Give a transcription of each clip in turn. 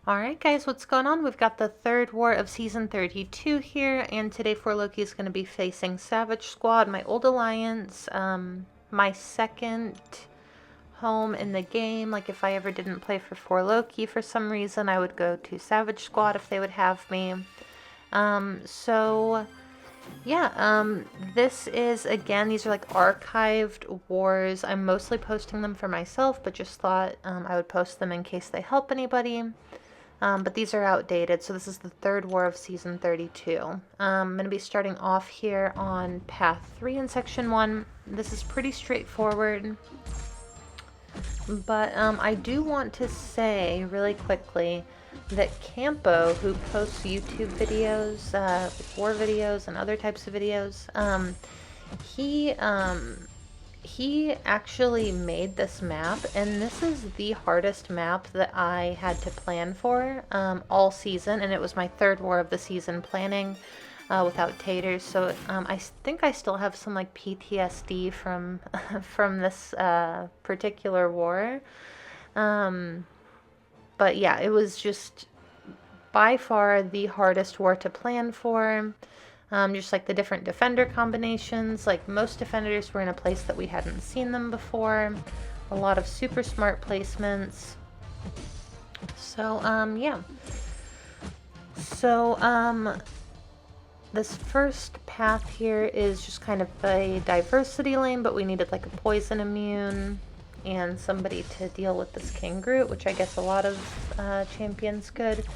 Alright guys, what's going on? We've got the third war of season 32 here, and today 4Loki is going to be facing Savage Squad, my old alliance, my second home in the game. Like if I ever didn't play for 4Loki for some reason, I would go to Savage Squad if they would have me. This is, again, these are like archived wars. I'm mostly posting them for myself, but just thought I would post them in case they help anybody. But these are outdated, so this is the third war of season 32. I'm going to be starting off here on path 3 in section 1. This is pretty straightforward, but I do want to say really quickly that Campo, who posts YouTube videos, war videos, and other types of videos, he actually made this map, and this is the hardest map that I had to plan for all season, and it was my third war of the season planning without taters, so I think I still have some like PTSD from from this particular war. But yeah, it was just by far the hardest war to plan for. Just like the different defender combinations, like most defenders were in a place that we hadn't seen them before. A lot of super smart placements. So, yeah. So, this first path here is just kind of a diversity lane, but we needed like a poison immune and somebody to deal with this King Groot, which I guess a lot of champions could.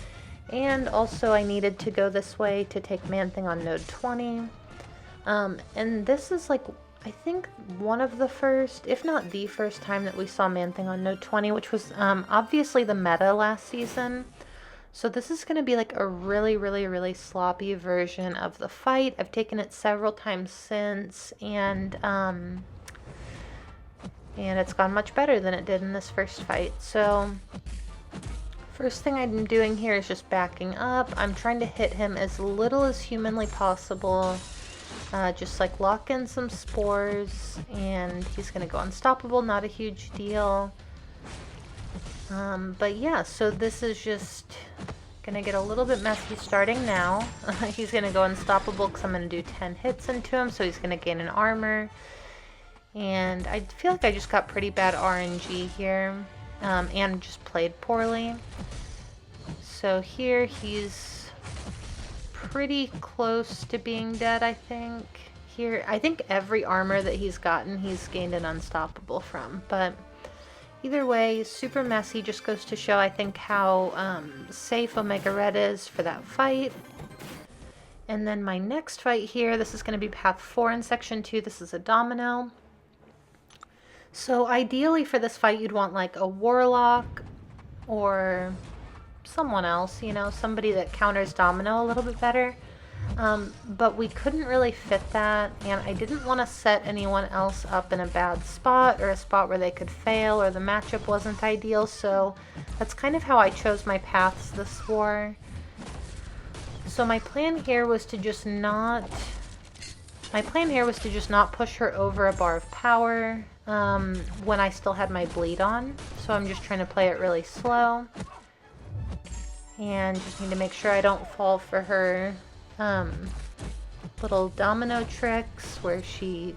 And also I needed to go this way to take Man-Thing on node 20. And this is like, I think one of the first, if not the first time that we saw Man-Thing on node 20, which was obviously the meta last season. So this is going to be like a really sloppy version of the fight. I've taken it several times since, and it's gone much better than it did in this first fight. So first thing I'm doing here is just backing up. I'm trying to hit him as little as humanly possible. Just like lock in some spores, and he's going to go unstoppable. Not a huge deal. But yeah, so this is just going to get a little bit messy starting now. He's going to go unstoppable because I'm going to do 10 hits into him, so he's going to gain an armor. And I feel like I just got pretty bad RNG here. And just played poorly. So here he's pretty close to being dead, I think. Here, I think every armor that he's gotten, he's gained an unstoppable from. But either way, super messy. Just goes to show, I think, how safe Omega Red is for that fight. And then my next fight here, this is going to be path 4 in section 2. This is a Domino. So ideally for this fight, you'd want like a Warlock or someone else, you know, somebody that counters Domino a little bit better. But we couldn't really fit that, and I didn't want to set anyone else up in a bad spot or a spot where they could fail or the matchup wasn't ideal, so that's kind of how I chose my paths this war. So my plan here was to just not push her over a bar of power when I still had my bleed on. So I'm just trying to play it really slow. And just need to make sure I don't fall for her little domino tricks where she,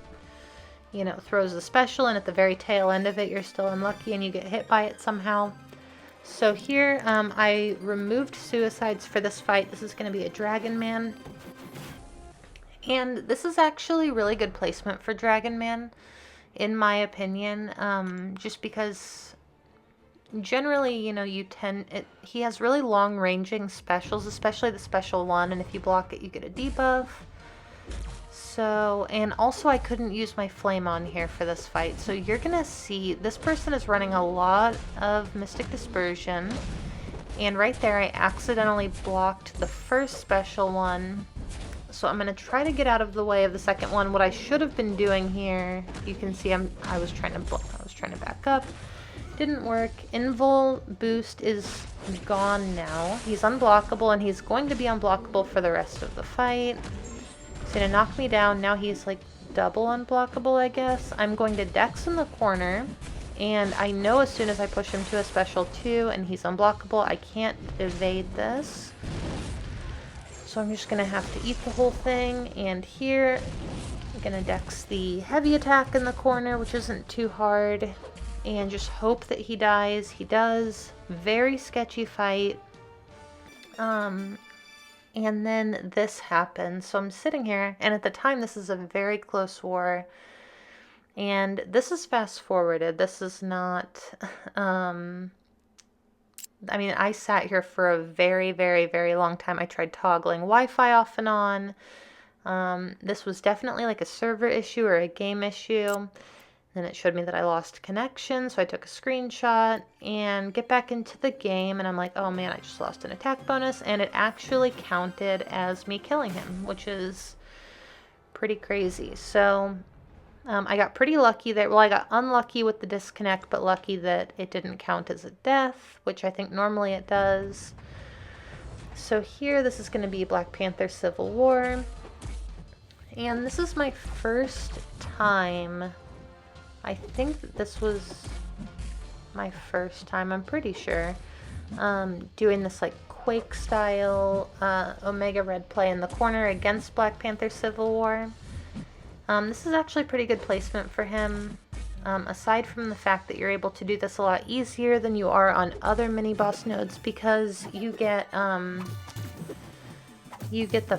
you know, throws the special and at the very tail end of it you're still unlucky and you get hit by it somehow. So here I removed suicides for this fight. This is going to be a Dragon Man. And this is actually really good placement for Dragon Man, in my opinion, just because generally, you know, he has really long ranging specials, especially the special one, and if you block it, you get a debuff. So, and also I couldn't use my flame on here for this fight, so you're gonna see this person is running a lot of Mystic Dispersion, and right there I accidentally blocked the first special one. So I'm going to try to get out of the way of the second one. What I should have been doing here, you can see I was trying to back up. Didn't work. Invul boost is gone now. He's unblockable, and he's going to be unblockable for the rest of the fight. He's going to knock me down. Now he's like double unblockable, I guess. I'm going to Dex in the corner, And I know as soon as I push him to a special 2 and he's unblockable, I can't evade this. So I'm just going to have to eat the whole thing. And here, I'm going to dex the heavy attack in the corner, which isn't too hard. And just hope that he dies. He does. Very sketchy fight. And then this happens. So I'm sitting here, and at the time this is a very close war. And this is fast forwarded. This is not... I mean, I sat here for a very, very, very long time. I tried toggling Wi-Fi off and on. This was definitely like a server issue or a game issue. Then it showed me that I lost connection, so I took a screenshot and get back into the game. And I'm like, oh man, I just lost an attack bonus. And it actually counted as me killing him, which is pretty crazy. So... I got pretty lucky there. Well, I got unlucky with the disconnect, but lucky that it didn't count as a death, which I think normally it does. So here, this is going to be Black Panther Civil War. And this is my first time. I think that this was my first time, I'm pretty sure, doing this like Quake style Omega Red play in the corner against Black Panther Civil War. This is actually pretty good placement for him, aside from the fact that you're able to do this a lot easier than you are on other mini-boss nodes, because you get the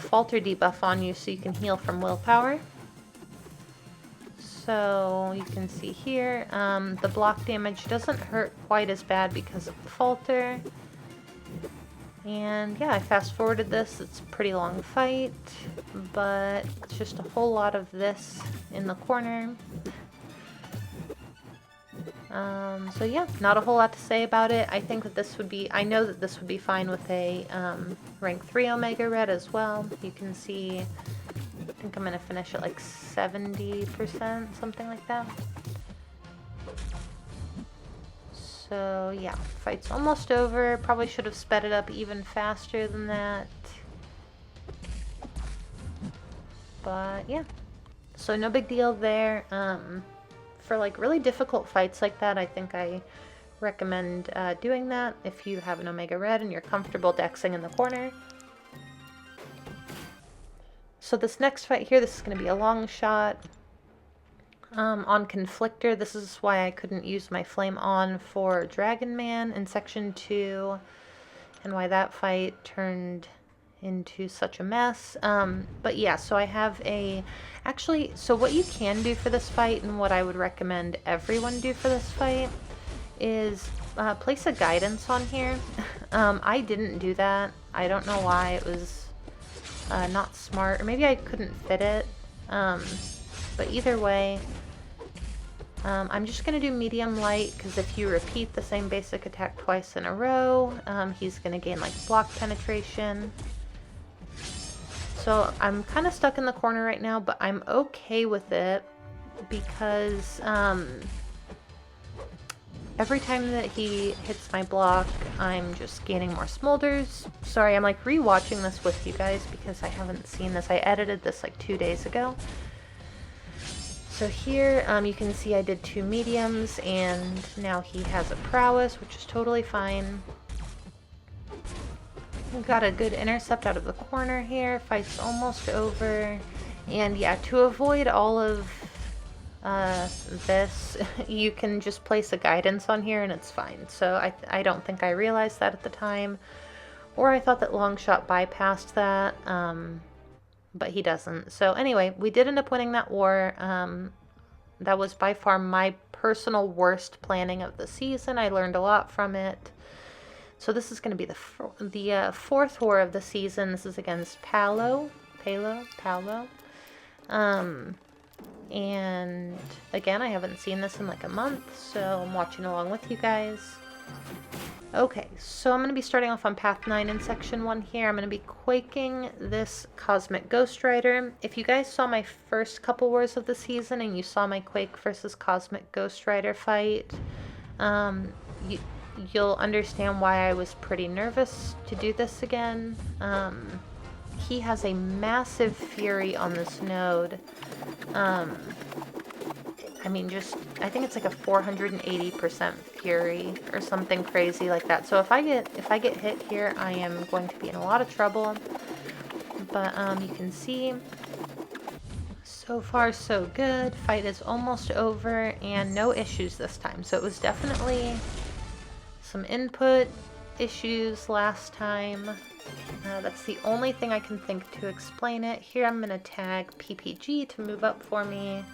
falter debuff on you so you can heal from willpower. So you can see here, the block damage doesn't hurt quite as bad because of the falter. And yeah, I fast forwarded this. It's a pretty long fight, but it's just a whole lot of this in the corner. So yeah, not a whole lot to say about it. I think that this would be, I know that this would be fine with a rank 3 Omega Red as well. You can see, I think I'm going to finish at like 70%, something like that. So yeah, fight's almost over. Probably should have sped it up even faster than that. But yeah, so no big deal there. For like really difficult fights like that, I think I recommend doing that if you have an Omega Red and you're comfortable dexing in the corner. So this next fight here, this is going to be a Longshot. On Conflictor, this is why I couldn't use my Flame On for Dragon Man in Section 2, and why that fight turned into such a mess. But yeah, so I have actually, so what you can do for this fight, and what I would recommend everyone do for this fight, is place a guidance on here. I didn't do that. I don't know why. It was not smart, or maybe I couldn't fit it. But either way, I'm just going to do medium light, because if you repeat the same basic attack twice in a row, he's going to gain like block penetration. So I'm kind of stuck in the corner right now, but I'm okay with it, because every time that he hits my block, I'm just gaining more smolders. Sorry, I'm like rewatching this with you guys because I haven't seen this. I edited this like 2 days ago. So here, you can see I did 2 mediums, and now he has a prowess, which is totally fine. We got a good intercept out of the corner here. Fight's almost over. And yeah, to avoid all of this, you can just place a guidance on here and it's fine. So I don't think I realized that at the time. Or I thought that Longshot bypassed that. But he doesn't. So anyway, we did end up winning that war. That was by far my personal worst planning of the season. I learned a lot from it. So this is going to be the fourth war of the season. This is against Palo. And again, I haven't seen this in like a month, so I'm watching along with you guys. Okay, so I'm going to be starting off on Path 9 in Section 1 here. I'm going to be quaking this Cosmic Ghost Rider. If you guys saw my first couple wars of the season and you saw my Quake versus Cosmic Ghost Rider fight, you'll understand why I was pretty nervous to do this again. He has a massive fury on this node. I mean, just, I think it's like a 480% fury or something crazy like that. So if I get hit here, I am going to be in a lot of trouble. But you can see, so far so good. Fight is almost over and no issues this time. So it was definitely some input issues last time. That's the only thing I can think to explain it. Here I'm going to tag PPG to move up for me.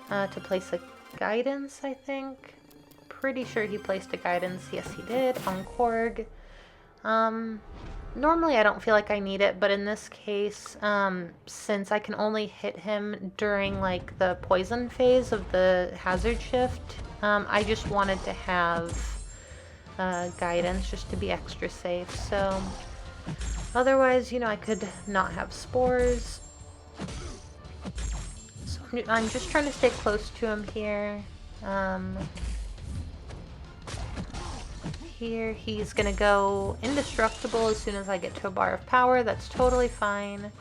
To place a guidance, I think. Pretty sure he placed a guidance. Yes, he did. On Korg. Normally I don't feel like I need it, but in this case, since I can only hit him during like the poison phase of the hazard shift, I just wanted to have guidance just to be extra safe. So otherwise, you know, I could not have spores. I'm just trying to stay close to him here. Here, he's gonna go indestructible as soon as I get to a bar of power. That's totally fine.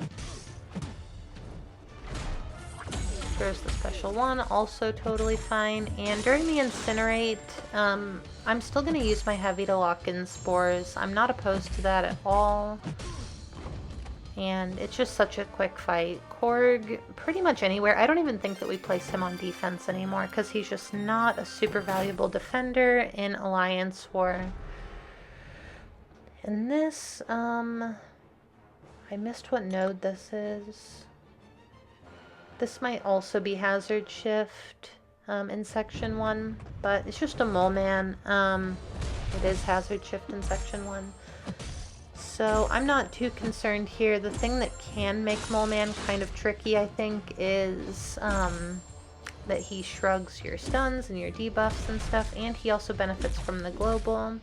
There's the special one, also totally fine. And during the incinerate, I'm still gonna use my heavy to lock in spores. I'm not opposed to that at all. And it's just such a quick fight. Korg, pretty much anywhere. I don't even think that we place him on defense anymore because he's just not a super valuable defender in Alliance War. And this, I missed what node this is. This might also be Hazard Shift in Section 1, but it's just a Mole Man. It is Hazard Shift in Section 1. So I'm not too concerned here. The thing that can make Mole Man kind of tricky, I think, is that he shrugs your stuns and your debuffs and stuff, and he also benefits from the global.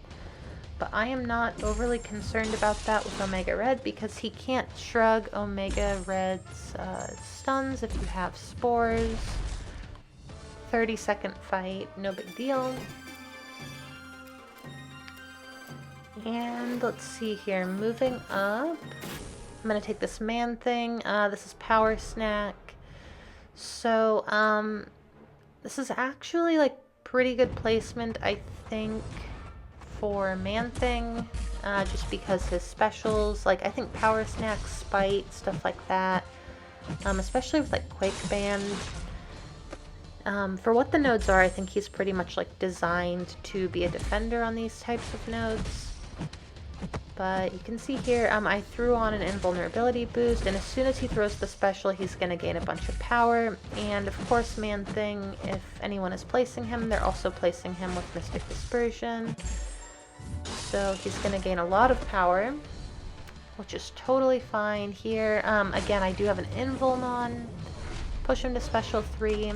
But I am not overly concerned about that with Omega Red because he can't shrug Omega Red's stuns if you have spores. 30-second fight, no big deal. And let's see here, moving up, I'm gonna take this man thing. This is Power Snack. So, this is actually like pretty good placement, I think, for man thing, just because his specials, like I think Power Snack, Spite, stuff like that, especially with like Quake Band. For what the nodes are, I think he's pretty much like designed to be a defender on these types of nodes. But you can see here, I threw on an invulnerability boost, and as soon as he throws the special, he's going to gain a bunch of power. And of course, Man Thing, if anyone is placing him, they're also placing him with Mystic Dispersion. So he's going to gain a lot of power, which is totally fine here. Again, I do have an invuln on. Push him to special 3.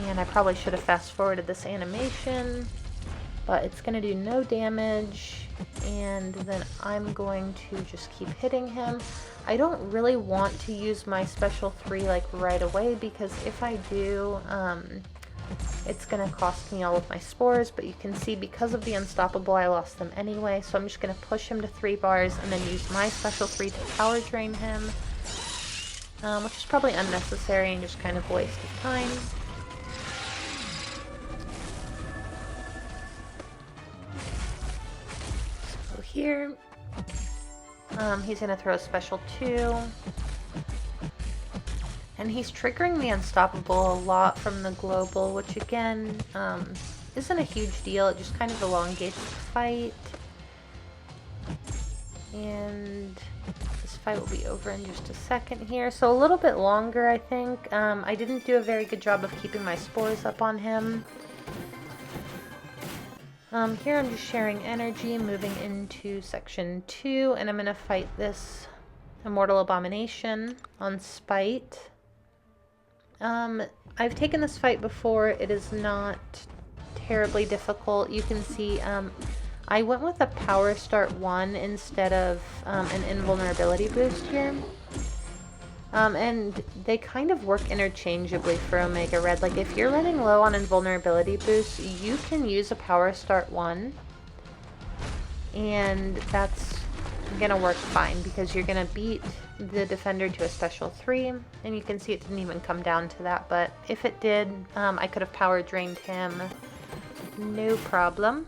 And I probably should have fast forwarded this animation. But it's going to do no damage, and then I'm going to just keep hitting him. I don't really want to use my special 3 like right away, because if I do, it's going to cost me all of my spores, but you can see because of the unstoppable I lost them anyway, so I'm just going to push him to 3 bars and then use my special 3 to power drain him, which is probably unnecessary and just kind of a waste of time. Here, he's going to throw a special 2, and he's triggering the unstoppable a lot from the global, which again isn't a huge deal. It just kind of elongates the fight, and this fight will be over in just a second here, so a little bit longer, I think. I didn't do a very good job of keeping my spores up on him. Here I'm just sharing energy, moving into section 2, and I'm going to fight this Immortal Abomination on Spite. I've taken this fight before. It is not terribly difficult. You can see I went with a Power Start 1 instead of an Invulnerability boost here. And they kind of work interchangeably for Omega Red. Like, if you're running low on Invulnerability boost, you can use a Power Start 1. And that's gonna work fine because you're gonna beat the defender to a special 3, and you can see it didn't even come down to that, but if it did, I could have power drained him no problem.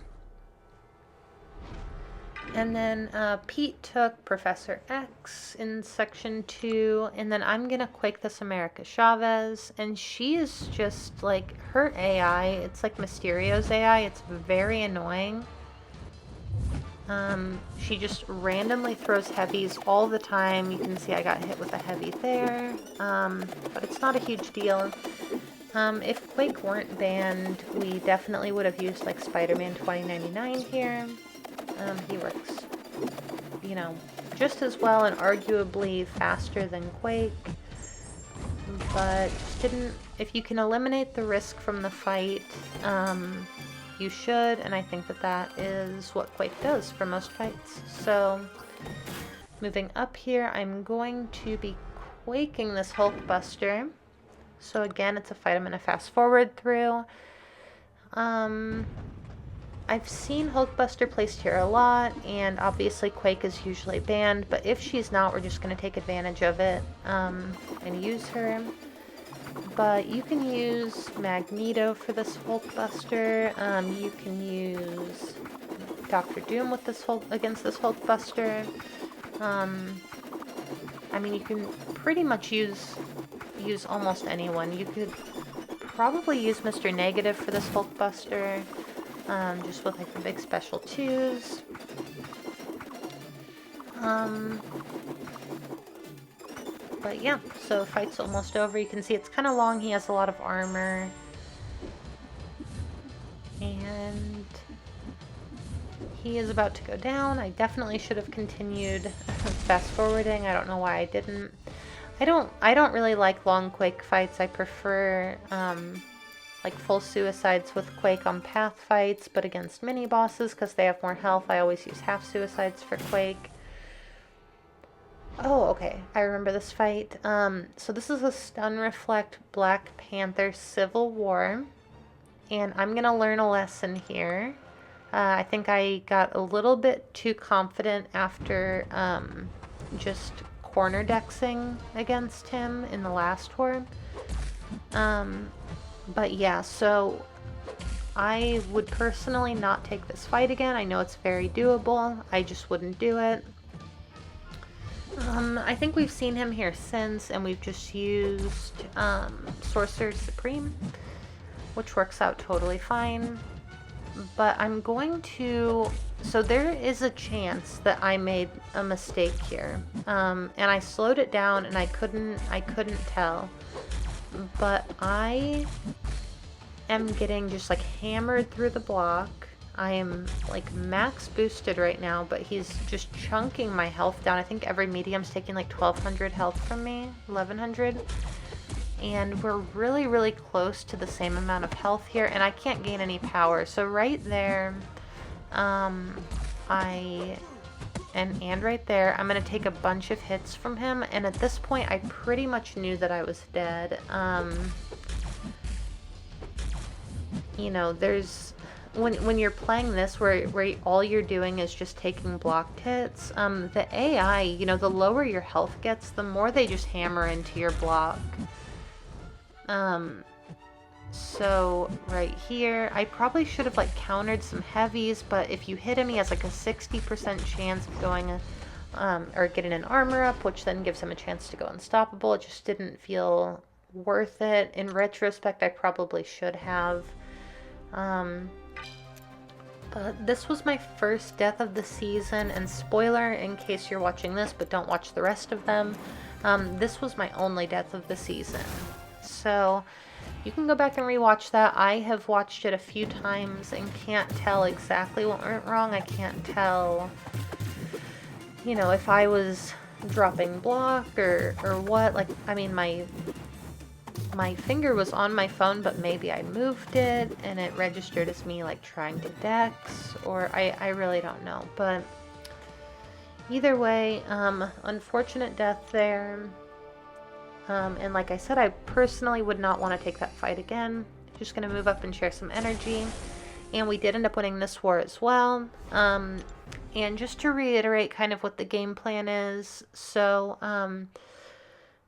And then Pete took Professor X in section 2, and then I'm gonna quake this America Chavez, and she is just like, her AI, it's like Mysterio's AI, it's very annoying. She just randomly throws heavies all the time. You can see I got hit with a heavy there, but it's not a huge deal. If Quake weren't banned, we definitely would have used like Spider-Man 2099 here. He works, you know, just as well and arguably faster than Quake, but just didn't, if you can eliminate the risk from the fight, you should, and I think that that is what Quake does for most fights. So, moving up here, I'm going to be quaking this Hulkbuster. So again, it's a fight I'm going to fast forward through. I've seen Hulkbuster placed here a lot, and obviously Quake is usually banned, but if she's not, we're just going to take advantage of it and use her. But you can use Magneto for this Hulkbuster. You can use Dr. Doom with this against this Hulkbuster. I mean, you can pretty much use almost anyone. You could probably use Mr. Negative for this Hulkbuster, just with like the big special 2s. But yeah, so fight's almost over. You can see it's kind of long. He has a lot of armor. And he is about to go down. I definitely should have continued fast forwarding. I don't know why I didn't. I don't really like long Quake fights. I prefer like full suicides with Quake on path fights, but against mini bosses because they have more health, I always use half suicides for Quake. Oh, okay. I remember this fight. So this is a Stun Reflect Black Panther Civil War. And I'm going to learn a lesson here. I think I got a little bit too confident after just corner dexing against him in the last war. But yeah, so I would personally not take this fight again. I know it's very doable. I just wouldn't do it. I think we've seen him here since, and we've just used Sorcerer Supreme, which works out totally fine. But I'm going to... So there is a chance that I made a mistake here, and I slowed it down, and I couldn't tell. But I am getting just like hammered through the block. I am like max boosted right now, but he's just chunking my health down. I think every medium's taking like 1200 health from me, 1100. And we're really, really close to the same amount of health here, and I can't gain any power. So right there, and right there, I'm gonna take a bunch of hits from him, and at this point, I pretty much knew that I was dead. You know, there's... When you're playing this, where all you're doing is just taking blocked hits, the AI, you know, the lower your health gets, the more they just hammer into your block. So right here, I probably should have like countered some heavies, but if you hit him, he has like a 60% chance of going, or getting an armor up, which then gives him a chance to go unstoppable. It just didn't feel worth it. In retrospect, I probably should have. But this was my first death of the season, and spoiler in case you're watching this but don't watch the rest of them, this was my only death of the season. So you can go back and rewatch that. I have watched it a few times and can't tell exactly what went wrong. I can't tell, you know, if I was dropping block or what. Like, I mean, my finger was on my phone, but maybe I moved it and it registered as me like trying to dex, or I really don't know. But either way, unfortunate death there. And like I said, I personally would not want to take that fight again. Just gonna move up and share some energy. And we did end up winning this war as well. And just to reiterate kind of what the game plan is, so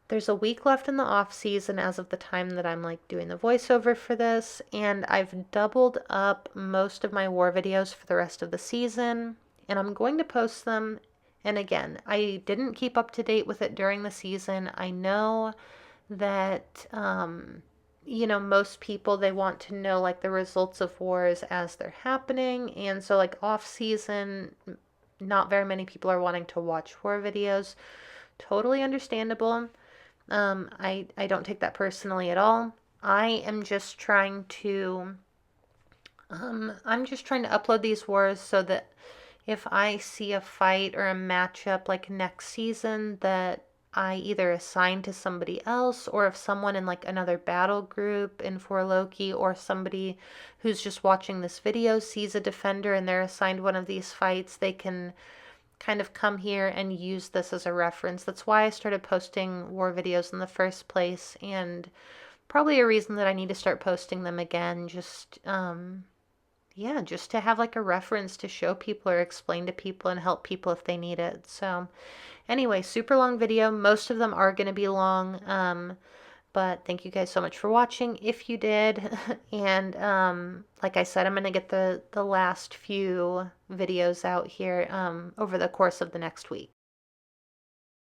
there's a week left in the off season as of the time that I'm like doing the voiceover for this, and I've doubled up most of my war videos for the rest of the season, and I'm going to post them. And again, I didn't keep up to date with it during the season. I know that most people, they want to know like the results of wars as they're happening, and so like off season, not very many people are wanting to watch war videos. Totally understandable. I don't take that personally at all. I am just trying to upload these wars so that if I see a fight or a matchup like next season that I either assign to somebody else, or if someone in like another battle group in For Loki, or somebody who's just watching this video sees a defender and they're assigned one of these fights, they can kind of come here and use this as a reference. That's why I started posting war videos in the first place, and probably a reason that I need to start posting them again. Just just to have like a reference to show people or explain to people and help people if they need it. So anyway, super long video. Most of them are going to be long. But thank you guys so much for watching if you did. And like I said, I'm going to get the last few videos out here over the course of the next week.